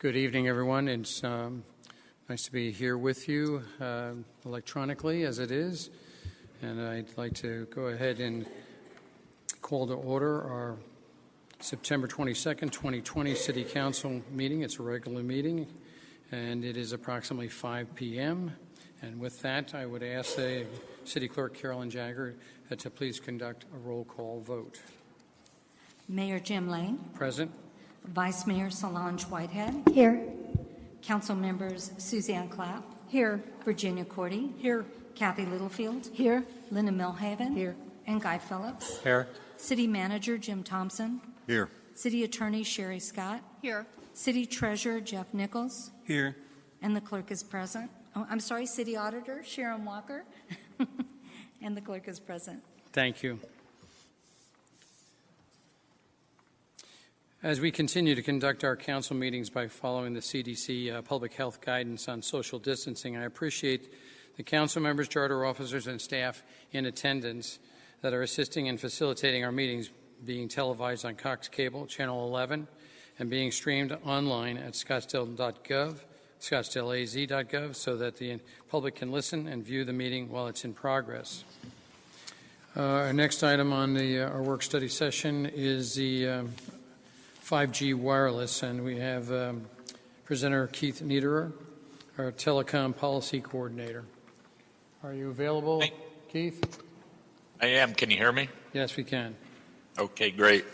Good evening, everyone. It's nice to be here with you electronically as it is. And I'd like to go ahead and call to order our September 22nd, 2020 City Council meeting. It's a regular meeting, and it is approximately 5 p.m. And with that, I would ask the City Clerk, Carolyn Jagger, to please conduct a roll call vote. Mayor Jim Lane. Present. Vice Mayor Solange Whitehead. Here. Council members Suzanne Clapp. Here. Virginia Cordy. Here. Kathy Littlefield. Here. Linda Milhaven. Here. And Guy Phillips. Here. City Manager Jim Thompson. Here. City Attorney Sherry Scott. Here. City Treasurer Jeff Nichols. Here. And the clerk is present. Oh, I'm sorry, City Auditor Sharon Walker. And the clerk is present. Thank you. As we continue to conduct our council meetings by following the CDC public health guidance on social distancing, I appreciate the council members, charter officers, and staff in attendance that are assisting and facilitating our meetings being televised on Cox Cable, Channel 11, and being streamed online at Scottsdale.gov, ScottsdaleAZ.gov, so that the public can listen and view the meeting while it's in progress. Our next item on our work study session is the 5G wireless, and we have presenter Keith Niederer, our telecom policy coordinator. Are you available, Keith? I am. Can you hear me? Yes, we can. Okay, great.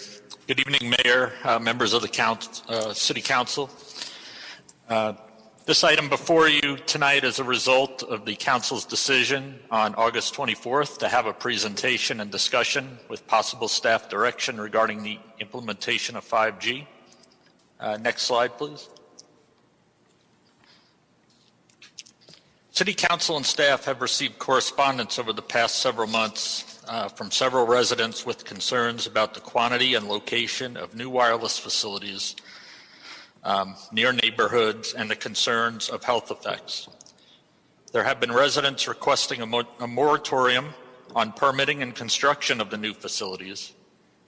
Good evening, Mayor, members of the City Council. This item before you tonight is a result of the Council's decision on August 24th to have a presentation and discussion with possible staff direction regarding the implementation of 5G. Next slide, please. City Council and staff have received correspondence over the past several months from several residents with concerns about the quantity and location of new wireless facilities near neighborhoods and the concerns of health effects. There have been residents requesting a moratorium on permitting and construction of the new facilities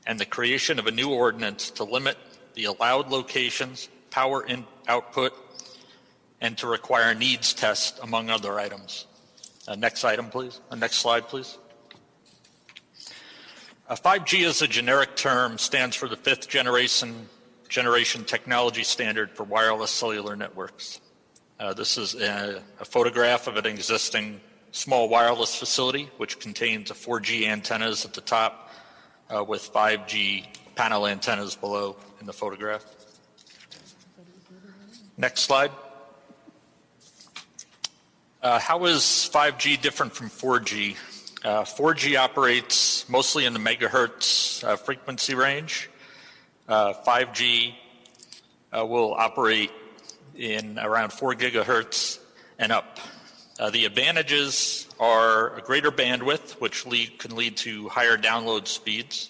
and the creation of a new ordinance to limit the allowed locations, power output, and to require a needs test, among other items. Next item, please. Next slide, please. 5G is a generic term, stands for the fifth generation technology standard for wireless cellular networks. This is a photograph of an existing small wireless facility, which contains a 4G antennas at the top with 5G panel antennas below in the photograph. Next slide. How is 5G different from 4G? 4G operates mostly in the megahertz frequency range. 5G will operate in around 4 gigahertz and up. The advantages are a greater bandwidth, which can lead to higher download speeds.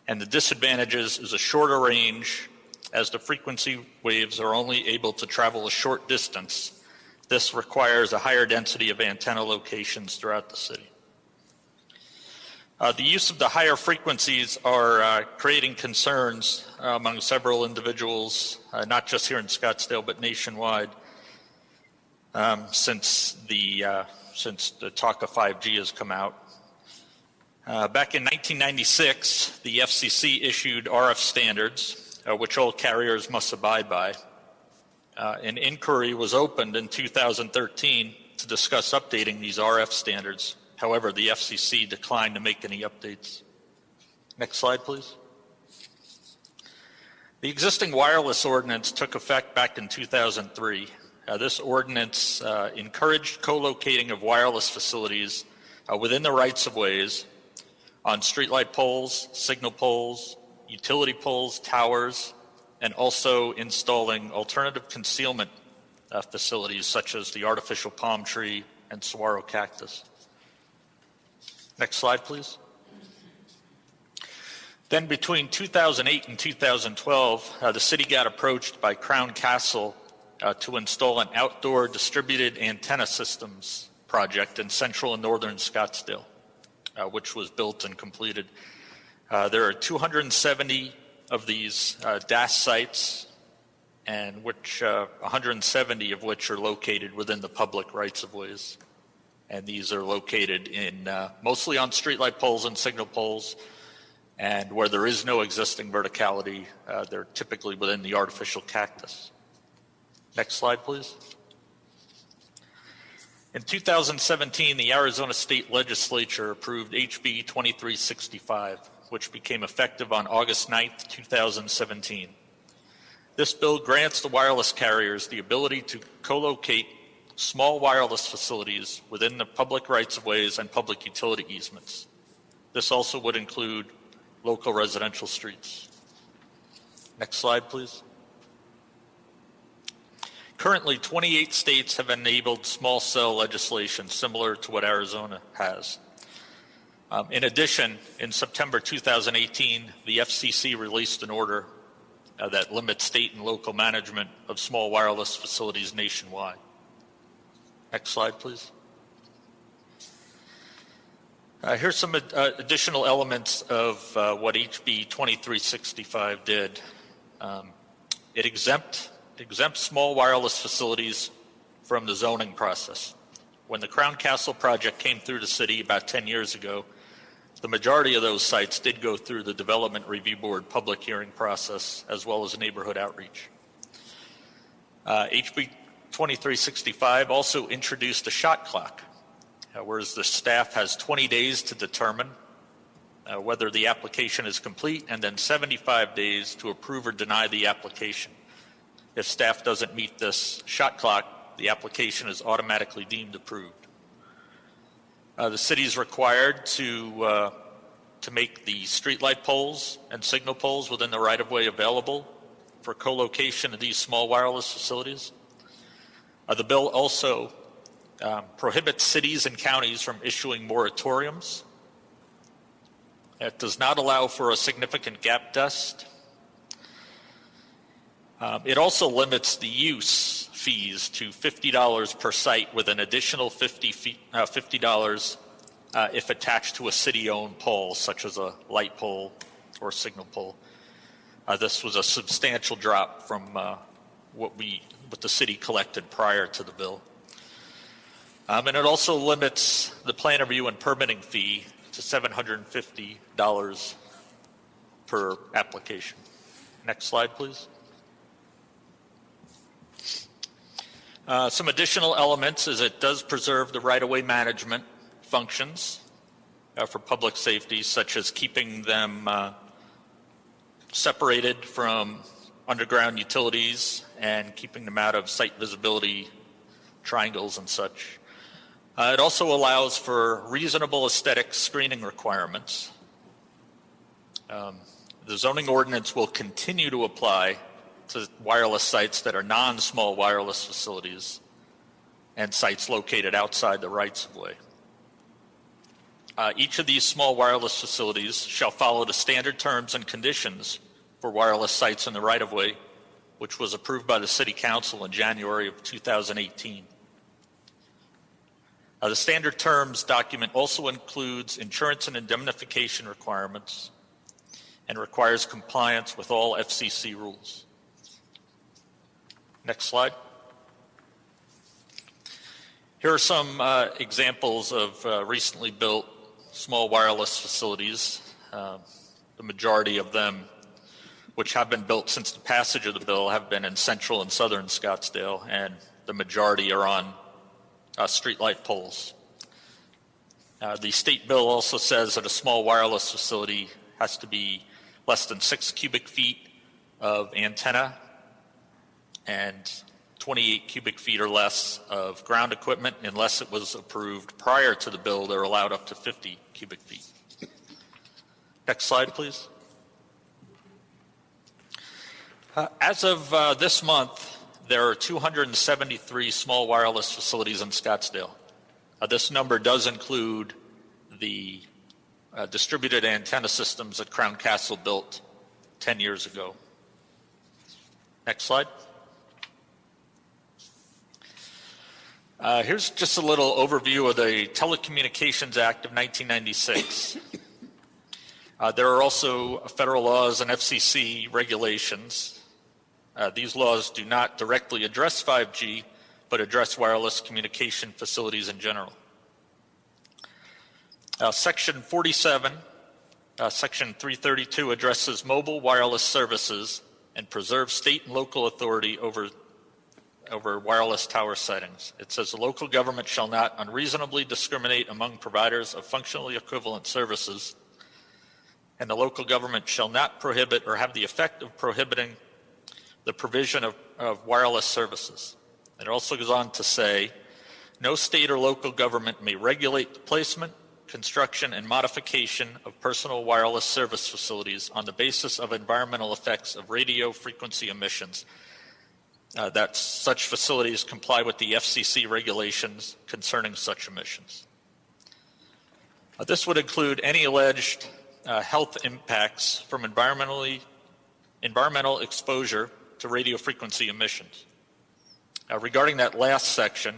And the disadvantages is a shorter range, as the frequency waves are only able to travel a short distance. This requires a higher density of antenna locations throughout the city. The use of the higher frequencies are creating concerns among several individuals, not just here in Scottsdale, but nationwide, since the talk of 5G has come out. Back in 1996, the FCC issued RF standards, which all carriers must abide by. An inquiry was opened in 2013 to discuss updating these RF standards. However, the FCC declined to make any updates. Next slide, please. The existing wireless ordinance took effect back in 2003. This ordinance encouraged co-locating of wireless facilities within the rights-of-ways on streetlight poles, signal poles, utility poles, towers, and also installing alternative concealment facilities such as the artificial palm tree and saguaro cactus. Next slide, please. Then between 2008 and 2012, the city got approached by Crown Castle to install an outdoor distributed antenna systems project in central and northern Scottsdale, which was built and completed. There are 270 of these DAS sites and which 170 of which are located within the public rights-of-ways. And these are located in mostly on streetlight poles and signal poles, and where there is no existing verticality, they're typically within the artificial cactus. Next slide, please. In 2017, the Arizona State Legislature approved HB 2365, which became effective on August 9th, 2017. This bill grants the wireless carriers the ability to co-locate small wireless facilities within the public rights-of-ways and public utility easements. This also would include local residential streets. Next slide, please. Currently, 28 states have enabled small cell legislation similar to what Arizona has. In addition, in September 2018, the FCC released an order that limits state and local management of small wireless facilities nationwide. Next slide, please. Here's some additional elements of what HB 2365 did. It exempts small wireless facilities from the zoning process. When the Crown Castle project came through the city about 10 years ago, the majority of those sites did go through the Development Review Board public hearing process as well as neighborhood outreach. HB 2365 also introduced a shot clock, whereas the staff has 20 days to determine whether the application is complete and then 75 days to approve or deny the application. If staff doesn't meet this shot clock, the application is automatically deemed approved. The city is required to make the streetlight poles and signal poles within the right-of-way available for co-location of these small wireless facilities. The bill also prohibits cities and counties from issuing moratoriums. It does not allow for a significant gap test. It also limits the use fees to $50 per site with an additional $50 if attached to a city-owned pole, such as a light pole or signal pole. This was a substantial drop from what the city collected prior to the bill. And it also limits the plan review and permitting fee to $750 per application. Next slide, please. Some additional elements is it does preserve the right-of-way management functions for public safety, such as keeping them separated from underground utilities and keeping them out of site visibility triangles and such. It also allows for reasonable aesthetic screening requirements. The zoning ordinance will continue to apply to wireless sites that are non-small wireless facilities and sites located outside the rights-of-way. Each of these small wireless facilities shall follow the standard terms and conditions for wireless sites in the right-of-way, which was approved by the City Council in January of 2018. The standard terms document also includes insurance and indemnification requirements and requires compliance with all FCC rules. Next slide. Here are some examples of recently built small wireless facilities. The majority of them, which have been built since the passage of the bill, have been in central and southern Scottsdale, and the majority are on streetlight poles. The state bill also says that a small wireless facility has to be less than 6 cubic feet of antenna and 28 cubic feet or less of ground equipment. Unless it was approved prior to the bill, they're allowed up to 50 cubic feet. Next slide, please. As of this month, there are 273 small wireless facilities in Scottsdale. This number does include the distributed antenna systems that Crown Castle built 10 years ago. Next slide. Here's just a little overview of the Telecommunications Act of 1996. There are also federal laws and FCC regulations These laws do not directly address 5G, but address wireless communication facilities in general. Section 47, Section 332 addresses mobile wireless services and preserves state and local authority over wireless tower sites. It says the local government shall not unreasonably discriminate among providers of functionally equivalent services, and the local government shall not prohibit or have the effect of prohibiting the provision of wireless services. It also goes on to say, no state or local government may regulate the placement, construction, and modification of personal wireless service facilities on the basis of environmental effects of radio frequency emissions, that such facilities comply with the FCC regulations concerning such emissions. This would include any alleged health impacts from environmental exposure to radio frequency emissions. Regarding that last section,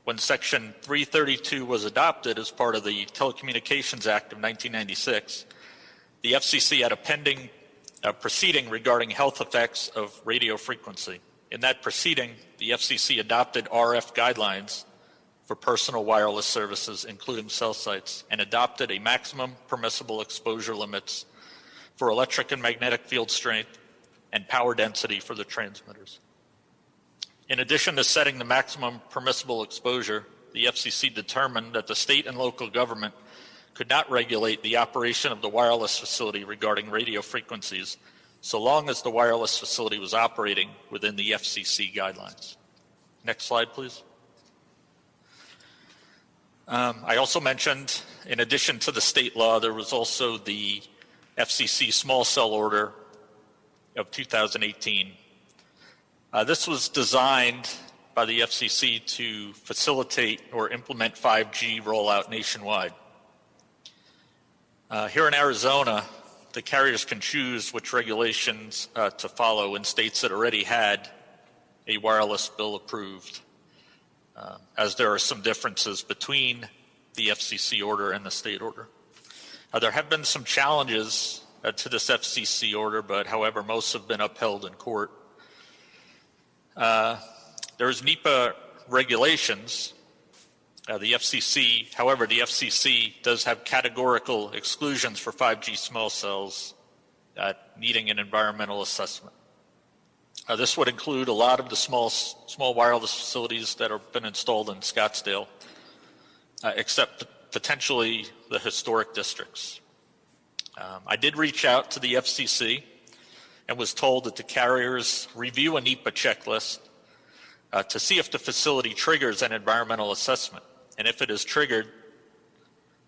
when Section 332 was adopted as part of the Telecommunications Act of 1996, the FCC had a pending proceeding regarding health effects of radio frequency. In that proceeding, the FCC adopted RF guidelines for personal wireless services, including cell sites, and adopted a maximum permissible exposure limits for electric and magnetic field strength and power density for the transmitters. In addition to setting the maximum permissible exposure, the FCC determined that the state and local government could not regulate the operation of the wireless facility regarding radio frequencies so long as the wireless facility was operating within the FCC guidelines. Next slide, please. I also mentioned, in addition to the state law, there was also the FCC small cell order of 2018. This was designed by the FCC to facilitate or implement 5G rollout nationwide. Here in Arizona, the carriers can choose which regulations to follow in states that already had a wireless bill approved, as there are some differences between the FCC order and the state order. There have been some challenges to this FCC order, but however, most have been upheld in court. There's NEPA regulations. The FCC does have categorical exclusions for 5G small cells needing an environmental assessment. This would include a lot of the small wireless facilities that have been installed in Scottsdale, except potentially the historic districts. I did reach out to the FCC and was told that the carriers review a NEPA checklist to see if the facility triggers an environmental assessment. And if it is triggered,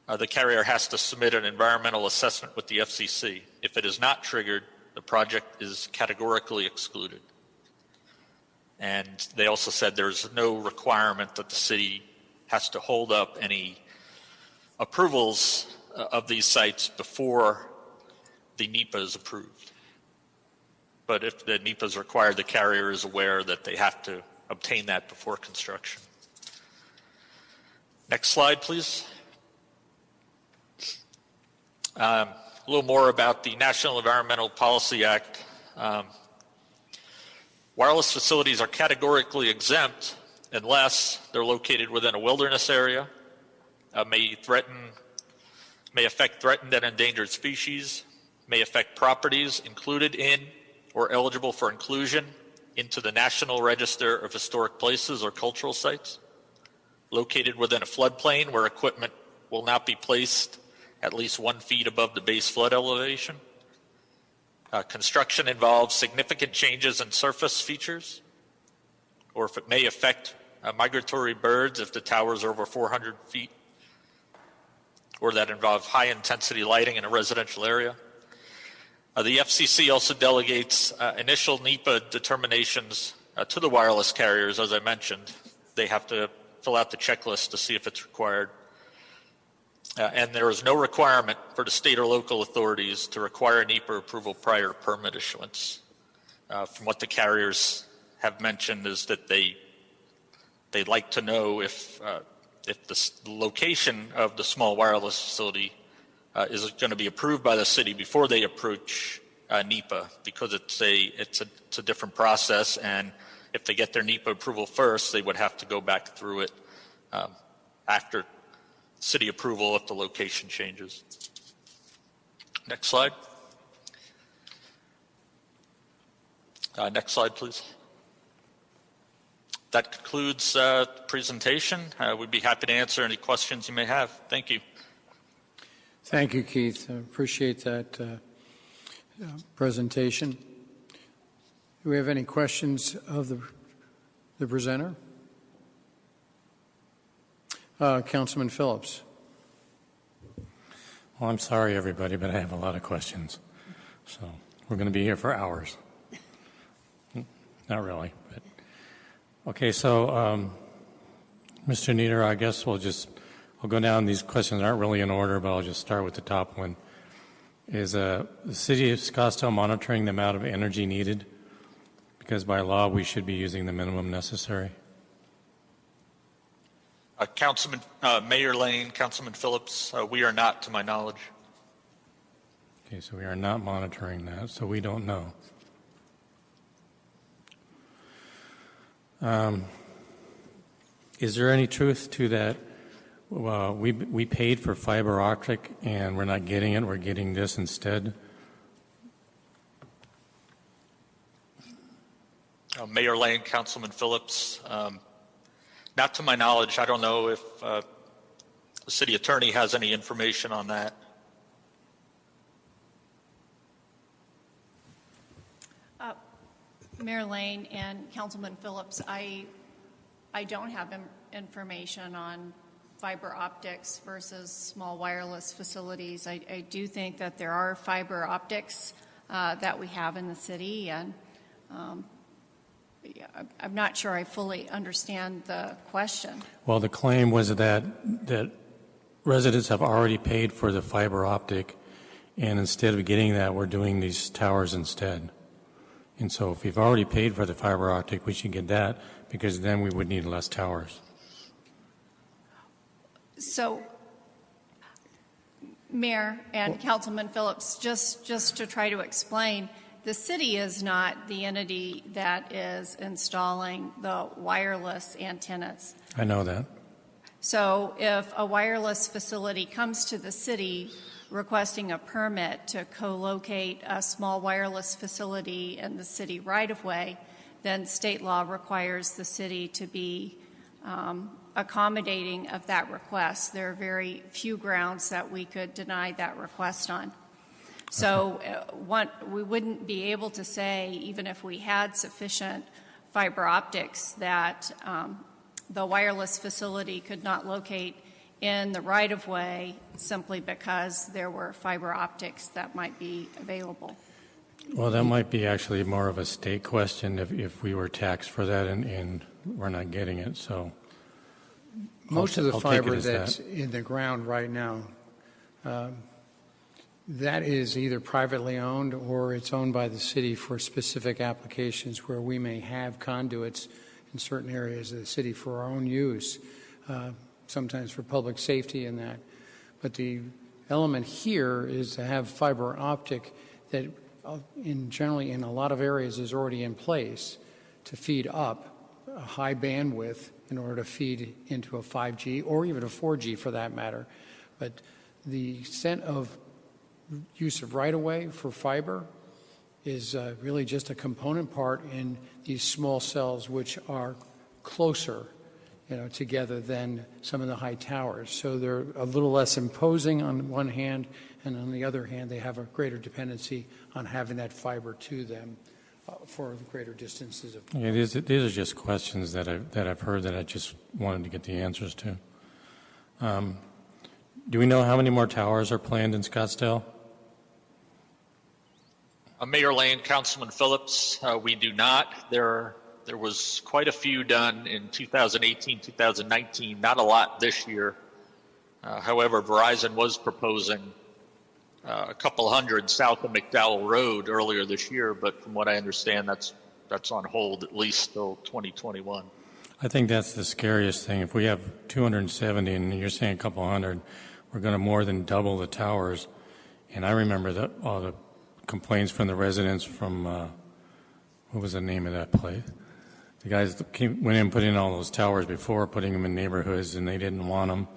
the carrier has to submit an environmental assessment with the FCC. If it is not triggered, the project is categorically excluded. And they also said there's no requirement that the city has to hold up any approvals of these sites before the NEPA is approved. But if the NEPA is required, the carrier is aware that they have to obtain that before construction. Next slide, please. A little more about the National Environmental Policy Act. Wireless facilities are categorically exempt unless they're located within a wilderness area, may affect threatened and endangered species, may affect properties included in or eligible for inclusion into the National Register of Historic Places or Cultural Sites, located within a floodplain where equipment will not be placed at least 1 feet above the base flood elevation. Construction involves significant changes in surface features, or if it may affect migratory birds if the towers are over 400 feet, or that involve high intensity lighting in a residential area. The FCC also delegates initial NEPA determinations to the wireless carriers, as I mentioned. They have to fill out the checklist to see if it's required. And there is no requirement for the state or local authorities to require NEPA approval prior to permit issuance. From what the carriers have mentioned is that they'd like to know if the location of the small wireless facility is going to be approved by the city before they approach NEPA because it's a different process, and if they get their NEPA approval first, they would have to go back through it after city approval if the location changes. Next slide. Next slide, please. That concludes the presentation. We'd be happy to answer any questions you may have. Thank you. Thank you, Keith. I appreciate that presentation. Do we have any questions of the presenter? Councilman Phillips. Well, I'm sorry, everybody, but I have a lot of questions. So we're going to be here for hours. Not really, but okay. So, Mr. Nieder, I guess we'll go down. These questions aren't really in order, but I'll just start with the top one. Is the city of Scottsdale monitoring the amount of energy needed? Because by law, we should be using the minimum necessary. Councilman, Mayor Lane, Councilman Phillips, we are not, to my knowledge. Okay, so we are not monitoring that, so we don't know. Is there any truth to that? We paid for fiber optic and we're not getting it. We're getting this instead. Mayor Lane, Councilman Phillips, not to my knowledge. I don't know if the city attorney has any information on that. Mayor Lane and Councilman Phillips, I don't have information on fiber optics versus small wireless facilities. I do think that there are fiber optics that we have in the city, and I'm not sure I fully understand the question. Well, the claim was that residents have already paid for the fiber optic, and instead of getting that, we're doing these towers instead. And so if we've already paid for the fiber optic, we should get that, because then we would need less towers. So, Mayor and Councilman Phillips, just to try to explain, the city is not the entity that is installing the wireless antennas. I know that. So if a wireless facility comes to the city requesting a permit to co-locate a small wireless facility in the city right-of-way, then state law requires the city to be accommodating of that request. There are very few grounds that we could deny that request on. So we wouldn't be able to say, even if we had sufficient fiber optics, that the wireless facility could not locate in the right-of-way simply because there were fiber optics that might be available. Well, that might be actually more of a state question if we were taxed for that and we're not getting it. So most of the I'll fiber take it as that's in the ground right now, that is either privately owned or it's owned by the city for specific applications where we may have conduits in certain areas of the city for our own use, sometimes for public safety and that. But the element here is to have fiber optic that generally in a lot of areas is already in place to feed up a high bandwidth in order to feed into a 5G or even a 4G for that matter. But the extent of use of right-of-way for fiber is really just a component part in these small cells which are closer together than some of the high towers. So they're a little less imposing on one hand, and on the other hand, they have a greater dependency on having that fiber to them for greater distances. Yeah, these are just questions that I've heard that I just wanted to get the answers to. Do we know how many more towers are planned in Scottsdale? Mayor Lane, Councilman Phillips, we do not. There was quite a few done in 2018, 2019, not a lot this year. However, Verizon was proposing a couple hundred south of McDowell Road earlier this year, but from what I understand, that's on hold at least till 2021. I think that's the scariest thing. If we have 270 and you're saying a couple hundred, we're going to more than double the towers. And I remember that complaints from the residents from, what was the name of that place? The guys that went in and put in all those towers before, putting them in neighborhoods, and they didn't want them.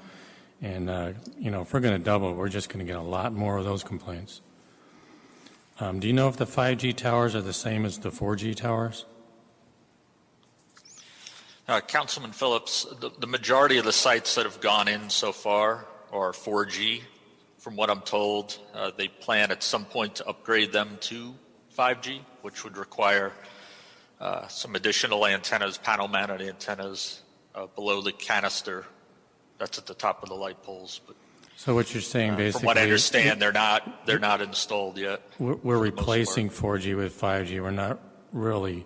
And, if we're going to double, we're just going to get a lot more of those complaints. Do you know if the 5G towers are the same as the 4G towers? Councilman Phillips, the majority of the sites that have gone in so far are 4G. From what I'm told, they plan at some point to upgrade them to 5G, which would require some additional antennas, panel-mounted antennas below the canister that's at the top of the light poles. But So what you're saying basically, from what I understand, they're not installed yet. We're replacing 4G with 5G. We're not really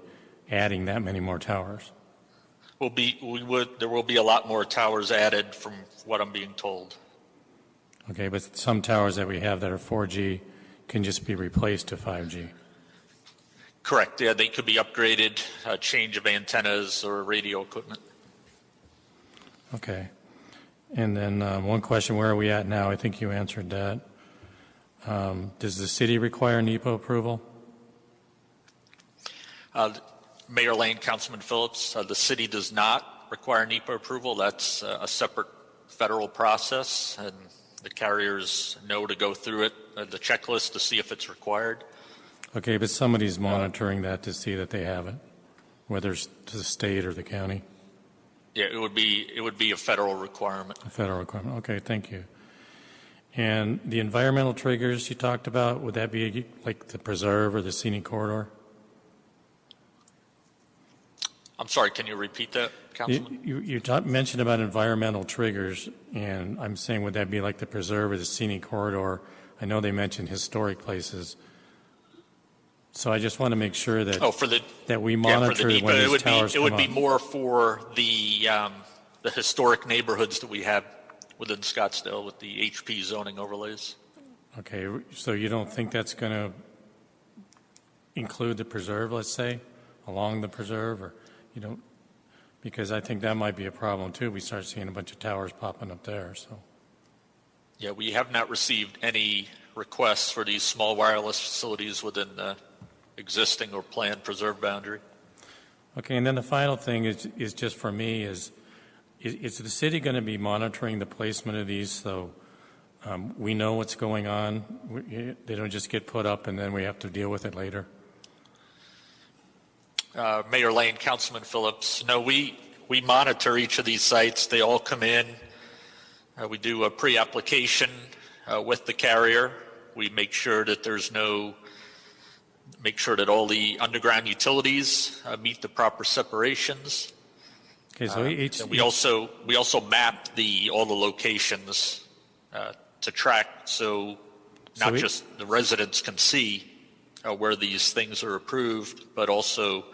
adding that many more towers. There will be a lot more towers added from what I'm being told. Okay, but some towers that we have that are 4G can just be replaced to 5G. Correct. Yeah, they could be upgraded, change of antennas or radio equipment. Okay. And then one question, where are we at now? I think you answered that. Does the city require NEPA approval? Mayor Lane, Councilman Phillips, the city does not require NEPA approval. That's a separate federal process, and the carriers know to go through it, the checklist, to see if it's required. Okay, but somebody's monitoring that to see that they have it, whether it's the state or the county. Yeah, it would be a federal requirement. A federal requirement. Okay, thank you. And the environmental triggers you talked about, would that be like the preserve or the scenic corridor? I'm sorry, can you repeat that, Councilman? You mentioned about environmental triggers, and I'm saying would that be like the preserve or the scenic corridor? I know they mentioned historic places. So I just want to make sure that that we monitor when these towers come up. It would be more for the historic neighborhoods that we have within Scottsdale with the HP zoning overlays. Okay, so you don't think that's going to include the preserve, let's say, along the preserve, or you don't? Because I think that might be a problem too. We start seeing a bunch of towers popping up there. So. Yeah, we have not received any requests for these small wireless facilities within the existing or planned preserve boundary. Okay, and then the final thing is just for me is the city going to be monitoring the placement of these so we know what's going on? They don't just get put up and then we have to deal with it later? Mayor Lane, Councilman Phillips, no, we monitor each of these sites. They all come in. We do a pre-application with the carrier. We make sure that all the underground utilities meet the proper separations. Okay, so we also map all the locations to track, so just the residents can see where these things are approved, but also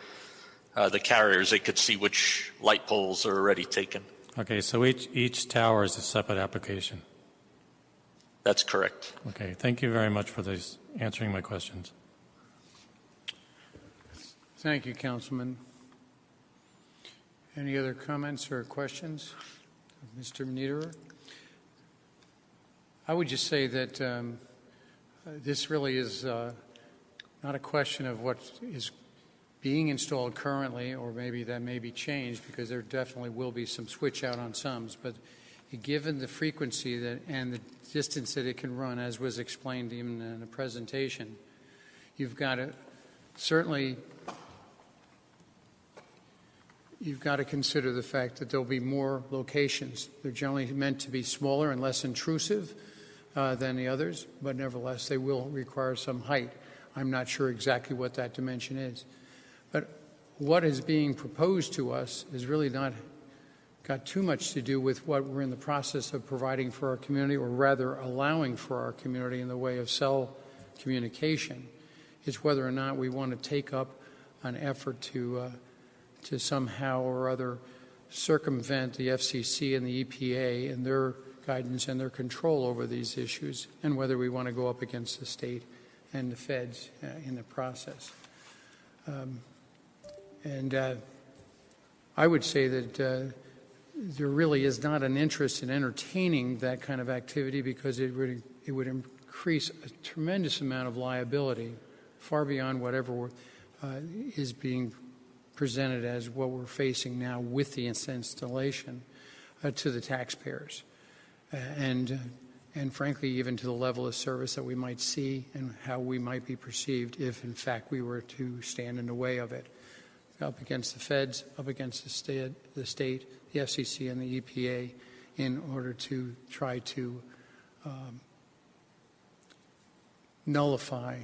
the carriers, they could see which light poles are already taken. Okay, so each tower is a separate application. That's correct. Okay, thank you very much for answering my questions. Thank you, Councilman. Any other comments or questions of Mr. Niederer? I would just say that this really is not a question of what is being installed currently, or maybe that may be changed, because there definitely will be some switch out on some, but given the frequency and the distance that it can run, as was explained even in the presentation, you've got to consider the fact that there'll be more locations. They're generally meant to be smaller and less intrusive than the others, but nevertheless, they will require some height. I'm not sure exactly what that dimension is. But what is being proposed to us is really not got too much to do with what we're in the process of providing for our community, or rather allowing for our community in the way of cell communication. It's whether or not we want to take up an effort to somehow or other circumvent the FCC and the EPA and their guidance and their control over these issues, and whether we want to go up against the state and the feds in the process. I would say that there really is not an interest in entertaining that kind of activity, because it would increase a tremendous amount of liability, far beyond whatever is being presented as what we're facing now with the installation, to the taxpayers. And frankly, even to the level of service that we might see and how we might be perceived if, in fact, we were to stand in the way of it, up against the feds, up against the state, the FCC, and the EPA, in order to try to nullify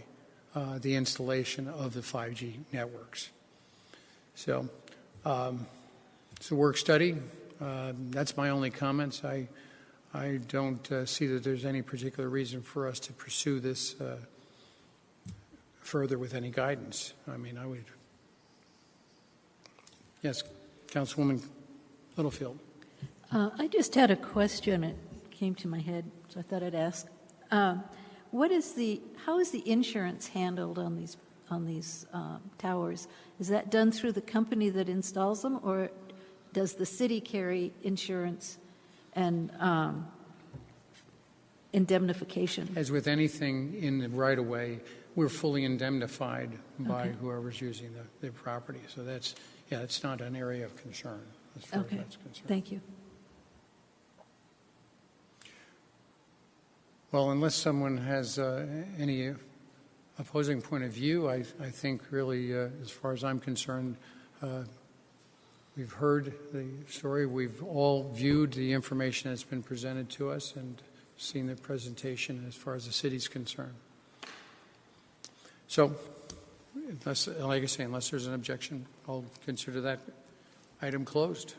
the installation of the 5G networks. So it's a work study. That's my only comments. I don't see that there's any particular reason for us to pursue this further with any guidance. I mean, I would. Yes, Councilwoman Littlefield. I just had a question. It came to my head, so I thought I'd ask. How is the insurance handled on these towers? Is that done through the company that installs them, or does the city carry insurance and indemnification? As with anything in the right-of-way, we're fully indemnified by whoever's using the property. So that's, it's not an area of concern as far as that's concerned. Thank you. Well, unless someone has any opposing point of view, I think really, as far as I'm concerned, we've heard the story. We've all viewed the information that's been presented to us and seen the presentation as far as the city's concerned. So, like I say, unless there's an objection, I'll consider that item closed.